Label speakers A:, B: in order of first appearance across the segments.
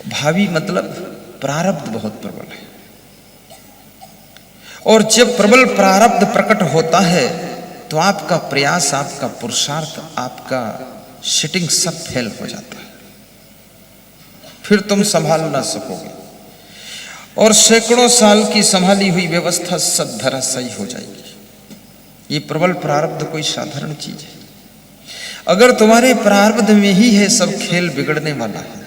A: भावी मतलब प्रारब्ध बहुत प्रबल है, और जब प्रबल प्रारब्ध प्रकट होता है तो आपका प्रयास, आपका पुरुषार्थ, आपका सिटिंग सब फेल हो जाता है, फिर तुम संभाल ना सकोगे और सैकड़ों साल की संभाली हुई व्यवस्था सब धराशायी हो जाएगी। ये प्रबल प्रारब्ध कोई साधारण चीज है। अगर तुम्हारे प्रारब्ध में ही है सब खेल बिगड़ने वाला है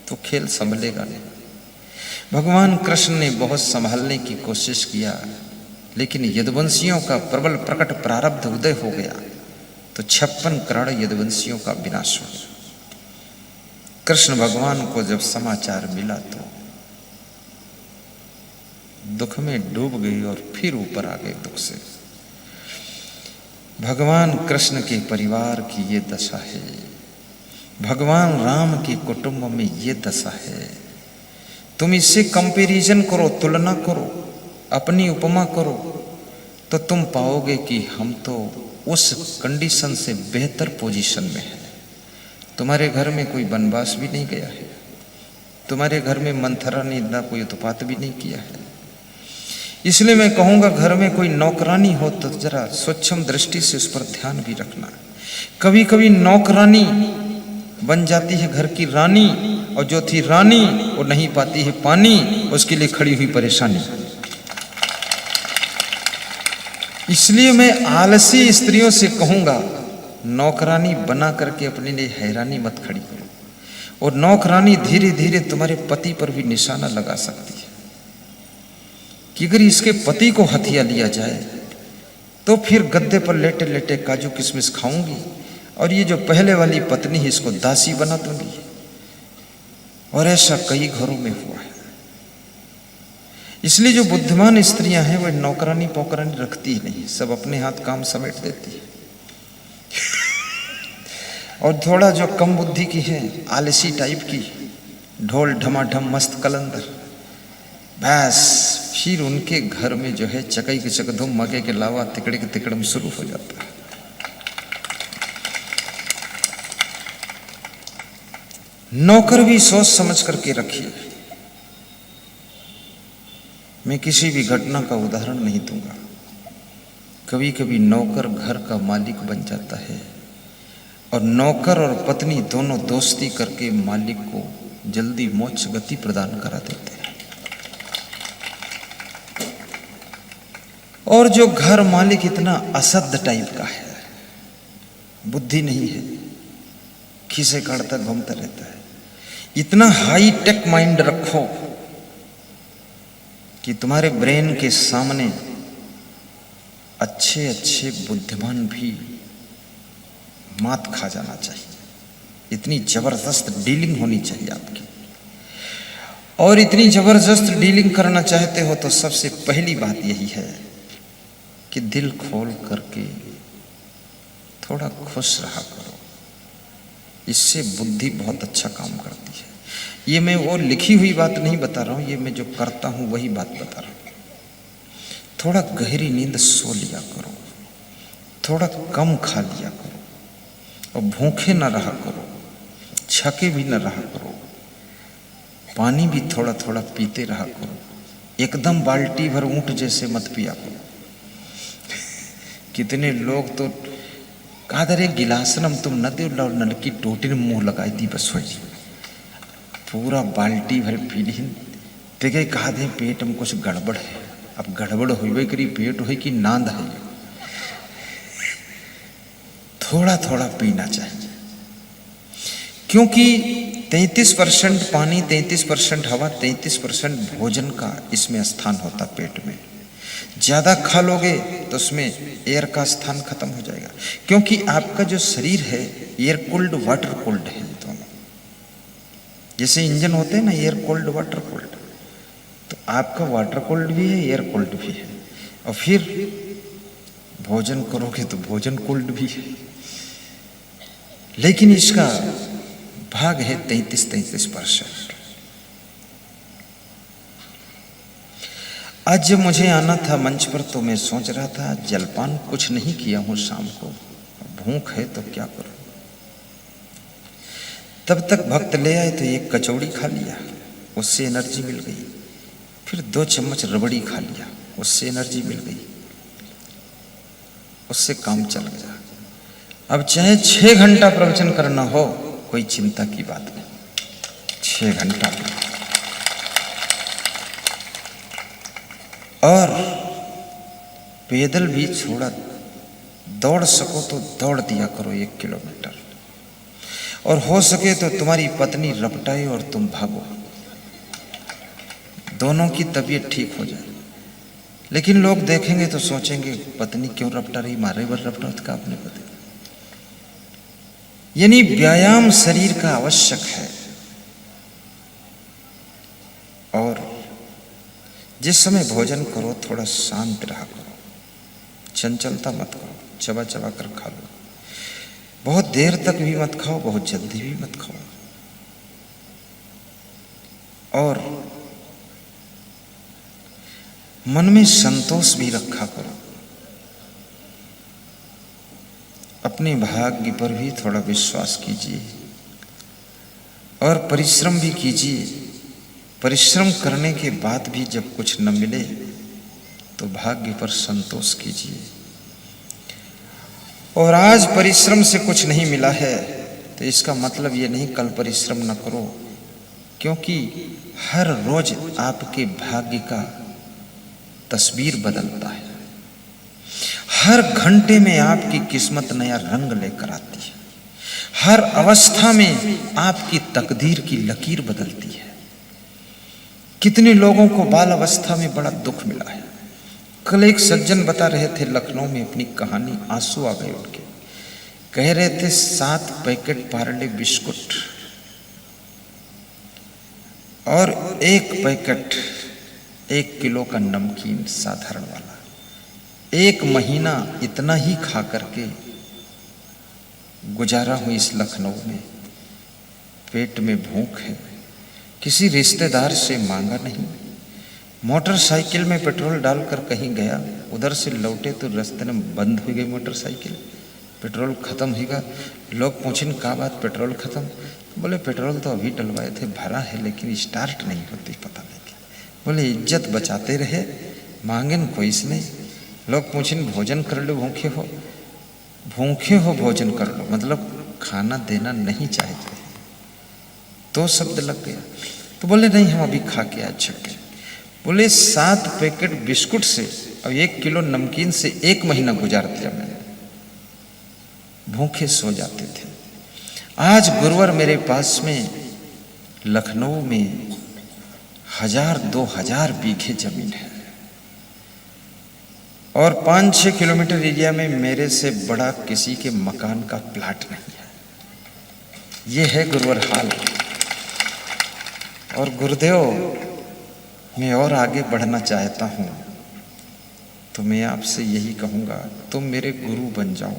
A: तो खेल संभलेगा नहीं। भगवान कृष्ण ने बहुत संभालने की कोशिश किया, लेकिन यदुवंशियों का प्रबल प्रकट प्रारब्ध उदय हो गया तो 56 करोड़ यदुवंशियों का विनाश हो गया। कृष्ण भगवान को जब समाचार मिला तो दुख में डूब गई और फिर ऊपर आ गए दुख से। भगवान कृष्ण के परिवार की ये दशा है, भगवान राम के कुटुंब में ये दशा है। तुम इससे कंपैरिजन करो, तुलना करो, अपनी उपमा करो तो तुम पाओगे कि हम तो उस कंडीशन से बेहतर पोजीशन में है। तुम्हारे घर में कोई वनवास भी नहीं गया है, तुम्हारे घर में मंथरा ने इतना कोई उत्पात भी नहीं किया है। इसलिए मैं कहूँगा घर में कोई नौकरानी हो तो जरा सूक्ष्म दृष्टि से उस पर ध्यान भी रखना। कभी कभी नौकरानी बन जाती है घर की रानी, और जो थी रानी वो नहीं पाती है पानी, उसके लिए खड़ी हुई परेशानी। इसलिए मैं आलसी स्त्रियों से कहूँगा नौकरानी बना करके अपने लिए हैरानी मत खड़ी करो, और नौकरानी धीरे धीरे तुम्हारे पति पर भी निशाना लगा सकती है कि अगर इसके पति को हथिया लिया जाए तो फिर गद्दे पर लेटे लेटे काजू किशमिश खाऊंगी, और ये जो पहले वाली पत्नी है इसको दासी बना दूंगी। और ऐसा कई घरों में हुआ है। इसलिए जो बुद्धिमान स्त्रियां हैं वह नौकरानी पोकरानी रखती ही नहीं, सब अपने हाथ काम समेट देती है। और थोड़ा जो कम बुद्धि की है, आलसी टाइप की, ढोल ढमाढम मस्त कलंदर, बस फिर उनके घर में जो है चकई के चकधुम मगे के लावा तिकड़े के तिकड़म शुरू हो जाता है। नौकर भी सोच समझ करके रखिए। मैं किसी भी घटना का उदाहरण नहीं दूंगा। कभी कभी नौकर घर का मालिक बन जाता है, और नौकर और पत्नी दोनों दोस्ती करके मालिक को जल्दी मोक्ष गति प्रदान करा देते हैं। और जो घर मालिक इतना असद टाइप का है, बुद्धि नहीं है, खीसे काटता घूमता रहता है, इतना हाई टेक माइंड रखो कि तुम्हारे ब्रेन के सामने अच्छे अच्छे बुद्धिमान भी मात खा जाना चाहिए। इतनी जबरदस्त डीलिंग होनी चाहिए आपकी। और इतनी जबरदस्त डीलिंग करना चाहते हो तो सबसे पहली बात यही है कि दिल खोल करके थोड़ा खुश रहा करो। इससे बुद्धि बहुत अच्छा काम करती है। ये मैं वो लिखी हुई बात नहीं बता रहा हूँ, ये मैं जो करता हूँ वही बात बता रहा हूँ। थोड़ा गहरी नींद सो लिया करो, थोड़ा कम खा लिया करो, और भूखे न रहा करो, छके भी न रहा करो, पानी भी थोड़ा थोड़ा पीते रहा करो। एकदम बाल्टी भर ऊंट जैसे मत पिया करो। कितने लोग तो कादरे गिलासनम तुम न दे और नल की टोटी में मुंह लगाई दी बस हो जी, पूरा बाल्टी भर पी ली ते गए कहा दे पेट में कुछ गड़बड़ है। अब गड़बड़ हुई करी पेट हो कि नांद है, थोड़ा थोड़ा पीना चाहिए। क्योंकि 33% पानी, 33% हवा, 33% भोजन का इसमें स्थान होता पेट में। ज्यादा खा लोगे तो उसमें एयर का स्थान खत्म हो जाएगा। क्योंकि आपका जो शरीर है एयर कोल्ड वाटर कोल्ड है, दोनों जैसे इंजन होते हैं ना, एयर कोल्ड वाटर कोल्ड, तो आपका वाटर कोल्ड भी है एयर कोल्ड भी है। और फिर भोजन करोगे तो भोजन कोल्ड भी है। लेकिन इसका भाग है 33%। आज जब मुझे आना था मंच पर तो मैं सोच रहा था जलपान कुछ नहीं किया हूं शाम को, भूख है तो क्या करूं। तब तक भक्त ले आए तो एक कचौड़ी खा लिया, उससे एनर्जी मिल गई। फिर 2 चम्मच रबड़ी खा लिया, उससे एनर्जी मिल गई, उससे काम चल गया। अब चाहे 6 घंटा प्रवचन करना हो, कोई चिंता की बात नहीं, 6 घंटा। और पैदल भी छोड़ा, दौड़ सको तो दौड़ दिया करो 1 किलोमीटर, और हो सके तो तुम्हारी पत्नी रपटाए और तुम भागो, दोनों की तबीयत ठीक हो जाए। लेकिन लोग देखेंगे तो सोचेंगे पत्नी क्यों रपटा रही, मारे बर रपटा का अपने पति। यानी व्यायाम शरीर का आवश्यक है। और जिस समय भोजन करो थोड़ा शांत रहा करो, चंचलता मत करो, चबा चबा कर खा लो, बहुत देर तक भी मत खाओ, बहुत जल्दी भी मत खाओ। और मन में संतोष भी रखा करो, अपने भाग्य पर भी थोड़ा विश्वास कीजिए और परिश्रम भी कीजिए। परिश्रम करने के बाद भी जब कुछ न मिले तो भाग्य पर संतोष कीजिए। और आज परिश्रम से कुछ नहीं मिला है तो इसका मतलब ये नहीं कल परिश्रम न करो, क्योंकि हर रोज आपके भाग्य का तस्वीर बदलता है। हर घंटे में आपकी किस्मत नया रंग लेकर आती है, हर अवस्था में आपकी तकदीर की लकीर बदलती है। कितने लोगों को बाल अवस्था में बड़ा दुख मिला है। कल एक सज्जन बता रहे थे लखनऊ में अपनी कहानी, आंसू आ गए उनके। कह रहे थे 7 पैकेट पार्ले बिस्कुट और 1 पैकेट 1 किलो का नमकीन साधारण वाला, 1 महीना इतना ही खा करके गुजारा हुई इस लखनऊ में। पेट में भूख है, किसी रिश्तेदार से मांगा नहीं, मोटरसाइकिल में पेट्रोल डालकर कहीं गया, उधर से लौटे तो रास्ते में बंद हो गई मोटरसाइकिल, पेट्रोल खत्म होगा। लोग पूछें का बात पेट्रोल खत्म? बोले पेट्रोल तो अभी डलवाए थे, भरा है लेकिन स्टार्ट नहीं होती, पता नहीं क्या। बोले इज्जत बचाते रहे, मांगे न कोई से नहीं। लोग पूछें भोजन कर लो, भूखे हो? भूखे हो भोजन कर लो, मतलब खाना देना नहीं चाहते। तो शब्द लग गया। तो बोले नहीं हम अभी खा के आज छके। बोले 7 पैकेट बिस्कुट से और 1 किलो नमकीन से 1 महीना गुजार दिया मैंने, भूखे सो जाते थे। आज गुरुवार मेरे पास में लखनऊ में 1000-2000 बीघे जमीन है और 5-6 किलोमीटर एरिया में मेरे से बड़ा किसी के मकान का प्लाट नहीं है। ये है गुरुवार हाल। और गुरुदेव मैं और आगे बढ़ना चाहता हूँ तो मैं आपसे यही कहूँगा तुम मेरे गुरु बन जाओ।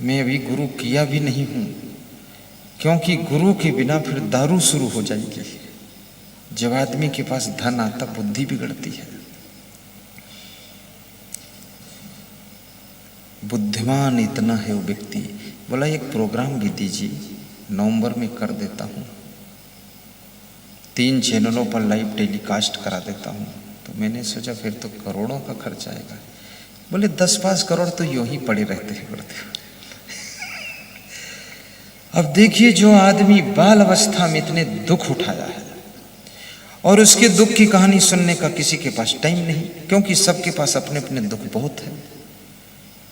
A: मैं अभी गुरु किया भी नहीं हूँ, क्योंकि गुरु के बिना फिर दारू शुरू हो जाएगी। जब आदमी के पास धन आता बुद्धि बिगड़ती है। बुद्धिमान इतना है वो व्यक्ति। बोला एक प्रोग्राम भी दीजिए, नवंबर में कर देता हूँ, 3 चैनलों पर लाइव टेलीकास्ट करा देता हूँ। तो मैंने सोचा फिर तो करोड़ों का खर्च आएगा। बोले 10-5 करोड़ तो यूं ही पड़े रहते हैं गुरुदेव। अब देखिए जो आदमी बाल अवस्था में इतने दुख उठाया है और उसके दुख की कहानी सुनने का किसी के पास टाइम नहीं, क्योंकि सबके पास अपने अपने दुख बहुत है।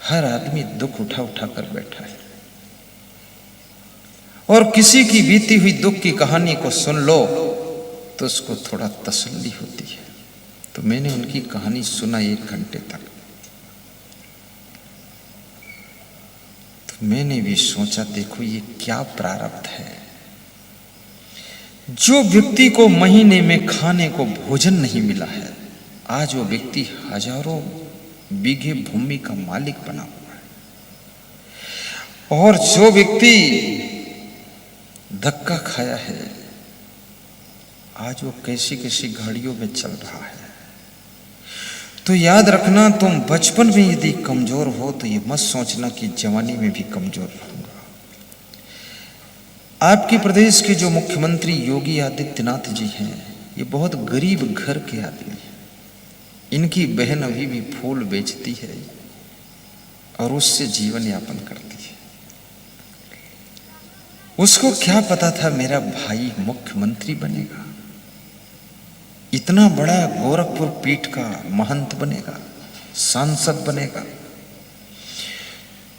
A: हर आदमी दुख उठा उठा कर बैठा है और किसी की बीती हुई दुख की कहानी को सुन लो तो उसको थोड़ा तसल्ली होती है। तो मैंने उनकी कहानी सुना 1 घंटे तक। तो मैंने भी सोचा देखो ये क्या प्रारब्ध है। जो व्यक्ति को महीने में खाने को भोजन नहीं मिला है, आज वो व्यक्ति हजारों बीघे भूमि का मालिक बना हुआ है। और जो व्यक्ति धक्का खाया है, आज वो कैसी कैसी गाड़ियों में चल रहा है। तो याद रखना तुम बचपन में यदि कमजोर हो तो ये मत सोचना कि जवानी में भी कमजोर रहूंगा। आपके प्रदेश के जो मुख्यमंत्री योगी आदित्यनाथ जी हैं, ये बहुत गरीब घर के आदमी हैं। इनकी बहन अभी भी फूल बेचती है और उससे जीवन यापन करती है। उसको क्या पता था मेरा भाई मुख्यमंत्री बनेगा, इतना बड़ा गोरखपुर पीठ का महंत बनेगा, सांसद बनेगा।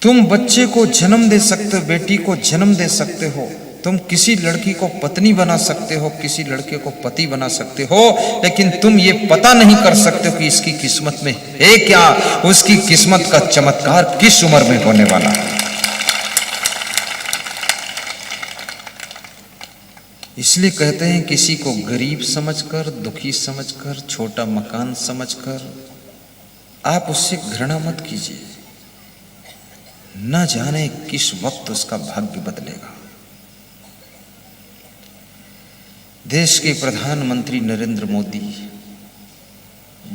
A: तुम बच्चे को जन्म दे सकते हो, बेटी को जन्म दे सकते हो, तुम किसी लड़की को पत्नी बना सकते हो, किसी लड़के को पति बना सकते हो, लेकिन तुम ये पता नहीं कर सकते हो कि इसकी किस्मत में है क्या, उसकी किस्मत का चमत्कार किस उम्र में होने वाला है। इसलिए कहते हैं किसी को गरीब समझकर, दुखी समझकर, छोटा मकान समझकर आप उससे घृणा मत कीजिए। न जाने किस वक्त उसका भाग्य बदलेगा। देश के प्रधानमंत्री नरेंद्र मोदी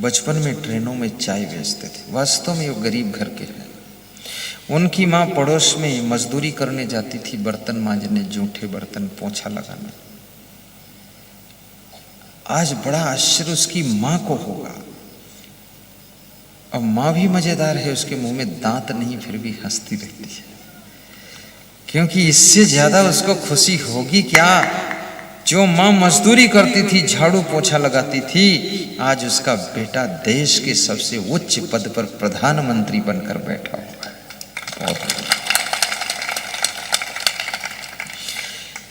A: बचपन में ट्रेनों में चाय बेचते थे। वास्तव में वो गरीब घर के हैं। उनकी माँ पड़ोस में मजदूरी करने जाती थी, बर्तन मांजने, जूठे बर्तन पोंछा लगाने। आज बड़ा आश्चर्य उसकी माँ को होगा। अब माँ भी मजेदार है, उसके मुंह में दांत नहीं फिर भी हंसती रहती है, क्योंकि इससे ज्यादा उसको खुशी होगी क्या। जो माँ मजदूरी करती थी, झाड़ू पोछा लगाती थी, आज उसका बेटा देश के सबसे उच्च पद पर प्रधानमंत्री बनकर बैठा हुआ है।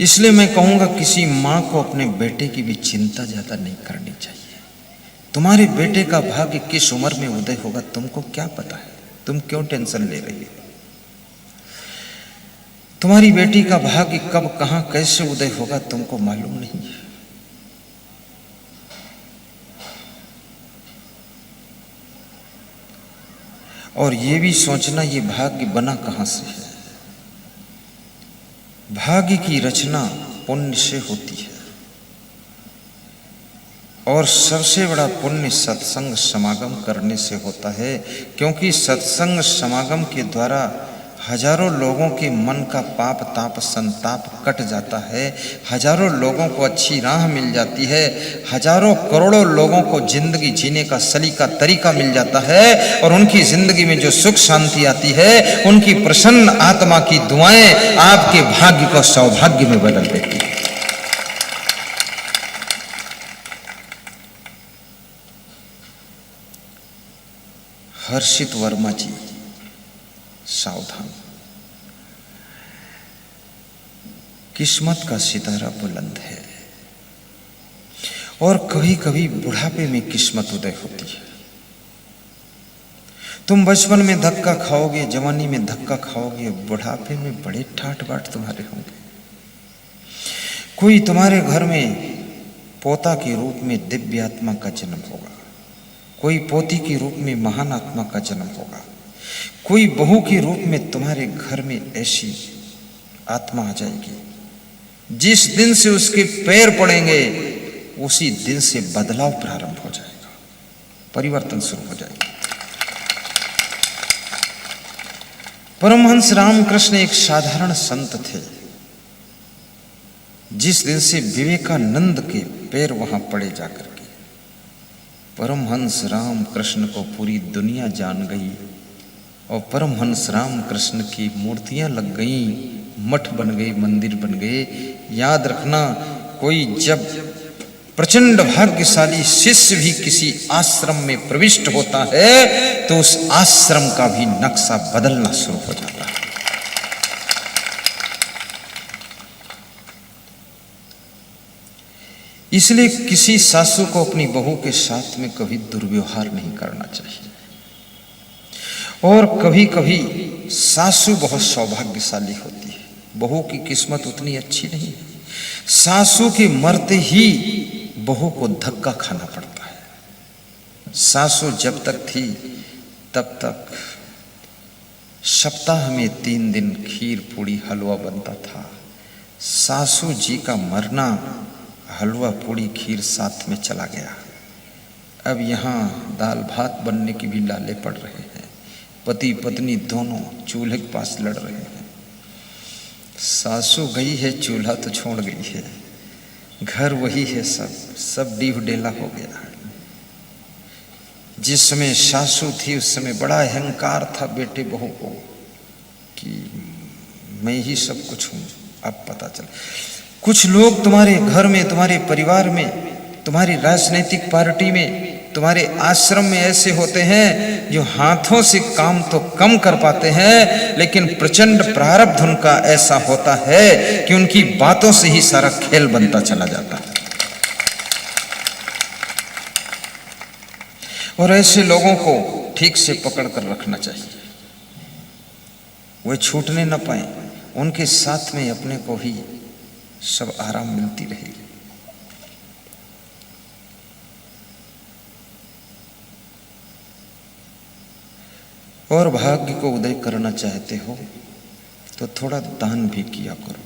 A: इसलिए मैं कहूंगा किसी माँ को अपने बेटे की भी चिंता ज्यादा नहीं करनी चाहिए। तुम्हारे बेटे का भाग्य किस उम्र में उदय होगा तुमको क्या पता है, तुम क्यों टेंशन ले रही हो। तुम्हारी बेटी का भाग्य कब कहां कैसे उदय होगा तुमको मालूम नहीं है। और ये भी सोचना ये भाग्य बना कहां से है। भाग्य की रचना पुण्य से होती है, और सबसे बड़ा पुण्य सत्संग समागम करने से होता है, क्योंकि सत्संग समागम के द्वारा हजारों लोगों के मन का पाप ताप संताप कट जाता है, हजारों लोगों को अच्छी राह मिल जाती है, हजारों करोड़ों लोगों को जिंदगी जीने का सलीका तरीका मिल जाता है, और उनकी जिंदगी में जो सुख शांति आती है, उनकी प्रसन्न आत्मा की दुआएं आपके भाग्य को सौभाग्य में बदल देती है। हर्षित वर्मा जी सावधान, किस्मत का सितारा बुलंद है, और कभी कभी बुढ़ापे में किस्मत उदय होती है। तुम बचपन में धक्का खाओगे, जवानी में धक्का खाओगे, बुढ़ापे में बड़े ठाट बाट तुम्हारे होंगे। कोई तुम्हारे घर में पोता के रूप में दिव्य आत्मा का जन्म होगा, कोई पोती के रूप में महान आत्मा का जन्म होगा, कोई बहू के रूप में तुम्हारे घर में ऐसी आत्मा आ जाएगी, जिस दिन से उसके पैर पड़ेंगे उसी दिन से बदलाव प्रारंभ हो जाएगा, परिवर्तन शुरू हो जाएगा। परमहंस रामकृष्ण एक साधारण संत थे। जिस दिन से विवेकानंद के पैर वहां पड़े जाकर के, परमहंस रामकृष्ण को पूरी दुनिया जान गई, और परमहंस रामकृष्ण की मूर्तियां लग गई, मठ बन गए, मंदिर बन गए। याद रखना, कोई जब प्रचंड भाग्यशाली शिष्य भी किसी आश्रम में प्रविष्ट होता है तो उस आश्रम का भी नक्शा बदलना शुरू हो जाता है। इसलिए किसी सासू को अपनी बहू के साथ में कभी दुर्व्यवहार नहीं करना चाहिए। और कभी कभी सासू बहुत सौभाग्यशाली होती है, बहू की किस्मत उतनी अच्छी नहीं है। सासू के मरते ही बहू को धक्का खाना पड़ता है। सासू जब तक थी तब तक सप्ताह में 3 दिन खीर पूड़ी हलवा बनता था। सासू जी का मरना हलवा पूड़ी खीर साथ में चला गया। अब यहाँ दाल भात बनने की भी लाले पड़ रहे हैं। पति पत्नी दोनों चूल्हे के पास लड़ रहे हैं। सासू गई है, चूल्हा तो छोड़ गई है, घर वही है, सब डीव डेला हो गया। जिस समय सासू थी उस समय बड़ा अहंकार था बेटे बहू को कि मैं ही सब कुछ हूं। अब पता चला कुछ लोग तुम्हारे घर में, तुम्हारे परिवार में, तुम्हारी राजनीतिक पार्टी में, तुम्हारे आश्रम में ऐसे होते हैं जो हाथों से काम तो कम कर पाते हैं, लेकिन प्रचंड प्रारब्ध उनका ऐसा होता है कि उनकी बातों से ही सारा खेल बनता चला जाता है। और ऐसे लोगों को ठीक से पकड़ कर रखना चाहिए, वे छूटने न पाए, उनके साथ में अपने को ही सब आराम मिलती रहेगी। और भाग्य को उदय करना चाहते हो तो थोड़ा दान भी किया करो।